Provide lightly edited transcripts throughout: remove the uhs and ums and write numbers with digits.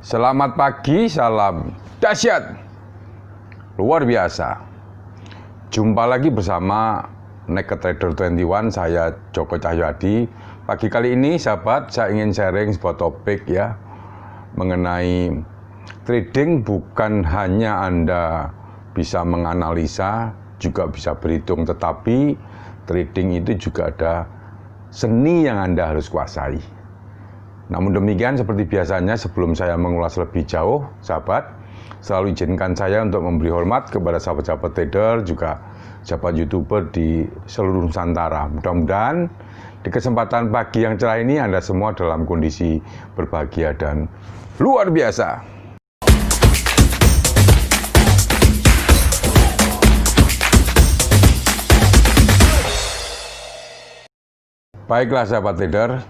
Selamat pagi, salam dahsyat luar biasa. Jumpa lagi bersama Naked Trader 21, saya Joko Cahyadi. Pagi kali ini sahabat, saya ingin sharing sebuah topik ya, mengenai trading. Bukan hanya Anda bisa menganalisa, juga bisa berhitung, tetapi trading itu juga ada seni yang Anda harus kuasai. Namun demikian, seperti biasanya, sebelum saya mengulas lebih jauh, sahabat, selalu izinkan saya untuk memberi hormat kepada sahabat-sahabat trader, juga sahabat YouTuber di seluruh Nusantara. Mudah-mudahan di kesempatan pagi yang cerah ini Anda semua dalam kondisi berbahagia dan luar biasa. Baiklah sahabat trader,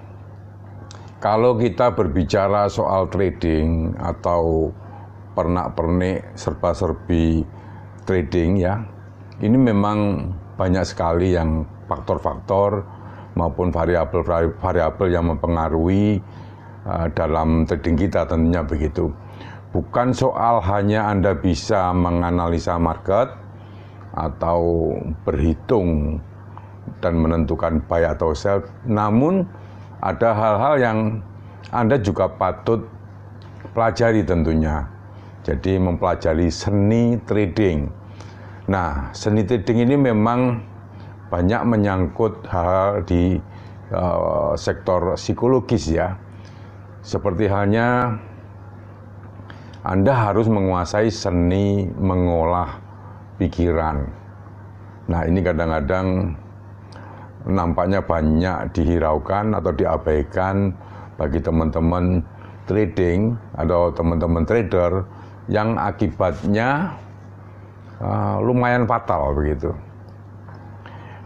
kalau kita berbicara soal trading atau pernak-pernik serba-serbi trading ya, ini memang banyak sekali yang faktor-faktor maupun variabel-variabel yang mempengaruhi dalam trading kita, tentunya begitu. Bukan soal hanya Anda bisa menganalisa market atau berhitung dan menentukan buy atau sell, namun ada hal-hal yang Anda juga patut pelajari tentunya. Jadi mempelajari seni trading. Nah, seni trading ini memang banyak menyangkut hal di sektor psikologis ya. Seperti halnya Anda harus menguasai seni mengolah pikiran. Nah, ini kadang-kadang nampaknya banyak dihiraukan atau diabaikan bagi teman-teman trading atau teman-teman trader yang akibatnya lumayan fatal begitu.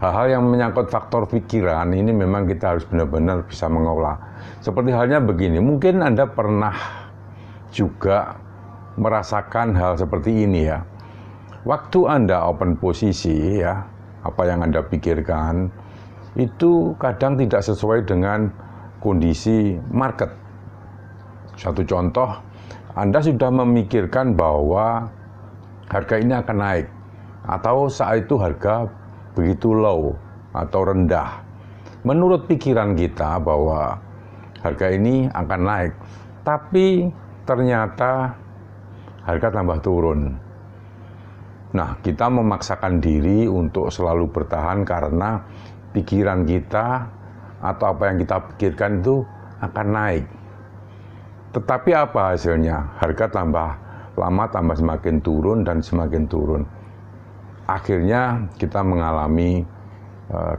Hal-hal yang menyangkut faktor pikiran ini memang kita harus benar-benar bisa mengolah. Seperti halnya begini, mungkin Anda pernah juga merasakan hal seperti ini ya. Waktu Anda open posisi ya, apa yang Anda pikirkan itu kadang tidak sesuai dengan kondisi market. Satu contoh, Anda sudah memikirkan bahwa harga ini akan naik, atau saat itu harga begitu low atau rendah. Menurut pikiran kita bahwa harga ini akan naik, tapi ternyata harga tambah turun. Nah, kita memaksakan diri untuk selalu bertahan karena pikiran kita atau apa yang kita pikirkan itu akan naik. Tetapi apa hasilnya? Harga tambah lama tambah semakin turun dan semakin turun. Akhirnya kita mengalami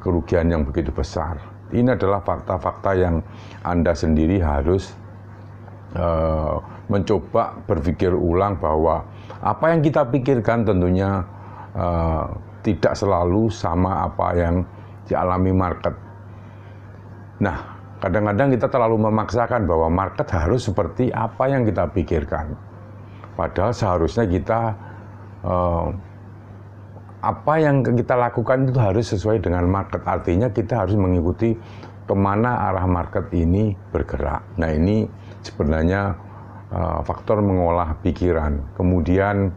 kerugian yang begitu besar. Ini adalah fakta-fakta yang Anda sendiri harus mencoba berpikir ulang bahwa apa yang kita pikirkan tentunya tidak selalu sama apa yang dialami market. Nah, kadang-kadang kita terlalu memaksakan bahwa market harus seperti apa yang kita pikirkan. Padahal seharusnya kita apa yang kita lakukan itu harus sesuai dengan market. Artinya kita harus mengikuti kemana arah market ini bergerak. Nah, ini sebenarnya faktor mengolah pikiran. Kemudian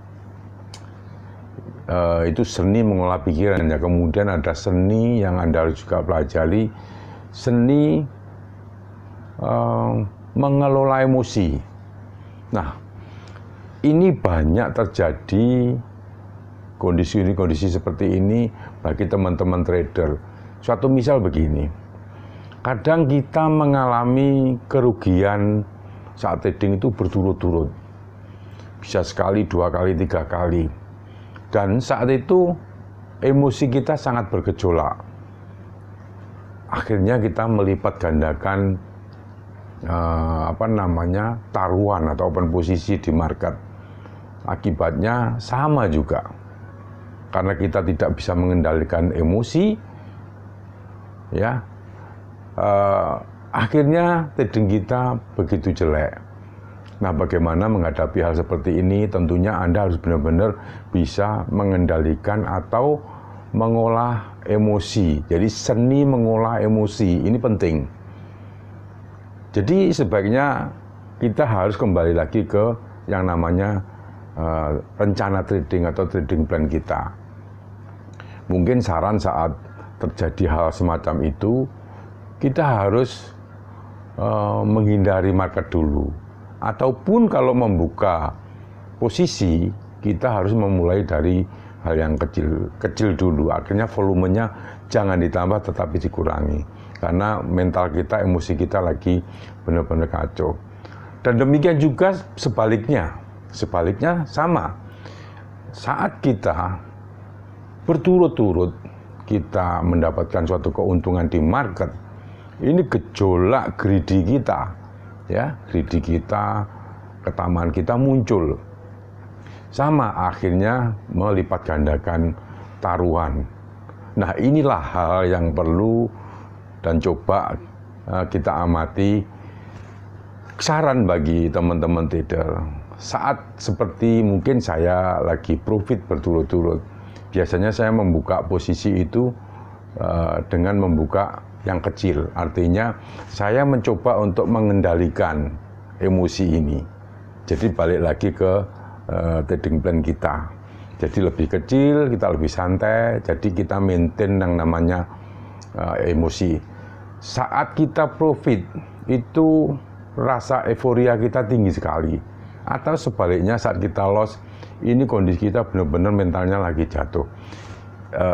itu seni mengolah pikiran ya. Kemudian ada seni yang Anda harus juga pelajari, seni mengelola emosi. Nah, ini banyak terjadi kondisi seperti ini bagi teman-teman trader. Suatu misal begini, kadang kita mengalami kerugian saat trading itu berturut-turut, bisa sekali, 2 kali, 3 kali. Dan saat itu emosi kita sangat bergejolak. Akhirnya kita melipat gandakan taruhan atau open posisi di market. Akibatnya sama juga. Karena kita tidak bisa mengendalikan emosi, ya, akhirnya trading kita begitu jelek. Nah, bagaimana menghadapi hal seperti ini? Tentunya Anda harus benar-benar bisa mengendalikan atau mengolah emosi. Jadi seni mengolah emosi ini penting. Jadi sebaiknya kita harus kembali lagi ke yang namanya rencana trading atau trading plan kita. Mungkin saran saat terjadi hal semacam itu, kita harus menghindari market dulu. Ataupun kalau membuka posisi, kita harus memulai dari hal yang kecil dulu. Akhirnya volumenya jangan ditambah tetapi dikurangi. Karena mental kita, emosi kita lagi benar-benar kacau. Dan demikian juga sebaliknya sama. Saat kita berturut-turut kita mendapatkan suatu keuntungan di market, ini gejolak greedy kita, ya, greedy kita, ketamaan kita muncul. Sama akhirnya melipat gandakan taruhan. Nah, inilah hal yang perlu dan coba kita amati. Saran bagi teman-teman trader, saat seperti mungkin saya lagi profit berturut-turut, biasanya saya membuka posisi itu dengan membuka yang kecil. Artinya saya mencoba untuk mengendalikan emosi ini. Jadi balik lagi ke trading plan kita. Jadi lebih kecil, kita lebih santai, jadi kita maintain yang namanya emosi. Saat kita profit, itu rasa euforia kita tinggi sekali. Atau sebaliknya saat kita loss, ini kondisi kita benar-benar mentalnya lagi jatuh.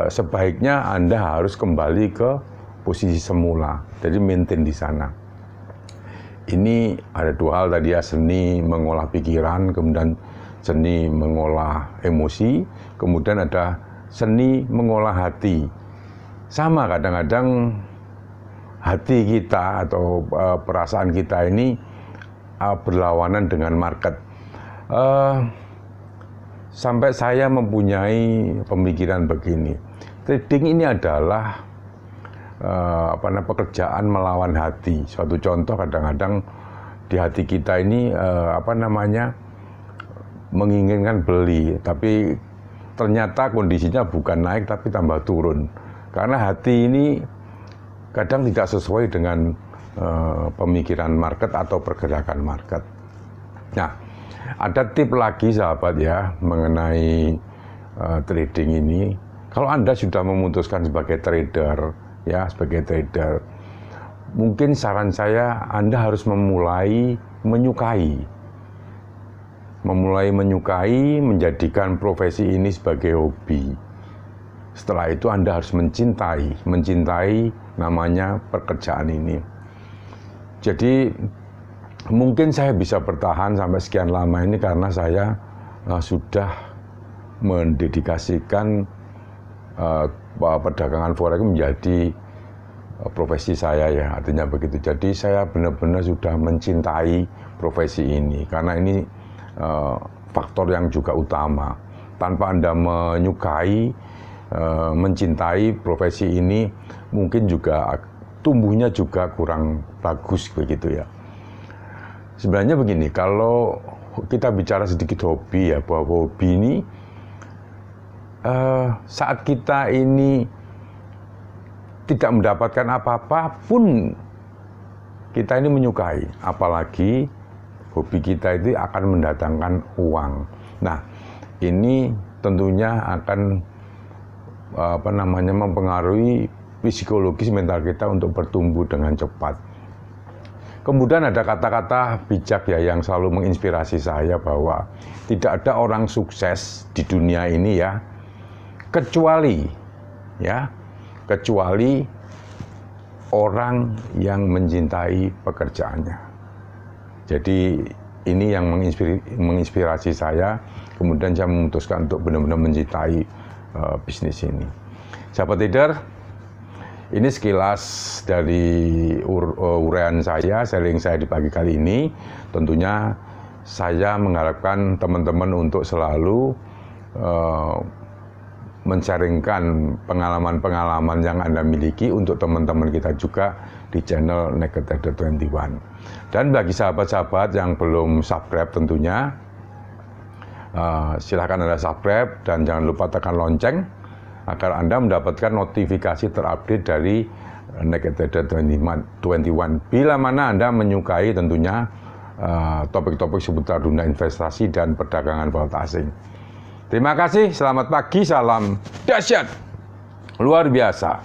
Sebaiknya Anda harus kembali ke posisi semula, jadi maintain di sana. Ini ada dua hal tadi ya, seni mengolah pikiran, kemudian seni mengolah emosi, kemudian ada seni mengolah hati. Sama kadang-kadang hati kita atau perasaan kita ini berlawanan dengan market. Sampai saya mempunyai pemikiran begini, trading ini adalah pekerjaan melawan hati. Suatu contoh, kadang-kadang di hati kita ini menginginkan beli, tapi ternyata kondisinya bukan naik tapi tambah turun. Karena hati ini kadang tidak sesuai dengan pemikiran market atau pergerakan market. Nah, ada tip lagi sahabat ya mengenai trading ini. Kalau Anda sudah memutuskan sebagai trader, ya sebagai trader, mungkin saran saya Anda harus memulai menyukai, menjadikan profesi ini sebagai hobi. Setelah itu Anda harus mencintai namanya pekerjaan ini. Jadi mungkin saya bisa bertahan sampai sekian lama ini karena saya sudah mendedikasikan perdagangan forex menjadi profesi saya ya, artinya begitu. Jadi saya benar-benar sudah mencintai profesi ini karena ini faktor yang juga utama. Tanpa Anda menyukai, mencintai profesi ini, mungkin juga tumbuhnya juga kurang bagus begitu ya. Sebenarnya begini, kalau kita bicara sedikit hobi ya, bahwa hobi ini saat kita ini tidak mendapatkan apa-apa pun kita ini menyukai, apalagi hobi kita itu akan mendatangkan uang. Nah, ini tentunya akan mempengaruhi psikologis mental kita untuk bertumbuh dengan cepat. Kemudian ada kata-kata bijak ya yang selalu menginspirasi saya bahwa tidak ada orang sukses di dunia ini ya kecuali orang yang mencintai pekerjaannya. Jadi ini yang menginspirasi saya, kemudian saya memutuskan untuk benar-benar mencintai bisnis ini. Sahabat trader, ini sekilas dari uraian saya, sharing saya di pagi kali ini. Tentunya saya mengharapkan teman-teman untuk selalu men-sharingkan pengalaman-pengalaman yang Anda miliki untuk teman-teman kita juga di channel Naked Trader 21. Dan bagi sahabat-sahabat yang belum subscribe tentunya, silahkan Anda subscribe dan jangan lupa tekan lonceng agar Anda mendapatkan notifikasi terupdate dari Naked Trader 21. Bila mana Anda menyukai tentunya topik-topik seputar dunia investasi dan perdagangan valuta asing. Terima kasih, selamat pagi, salam dahsyat luar biasa.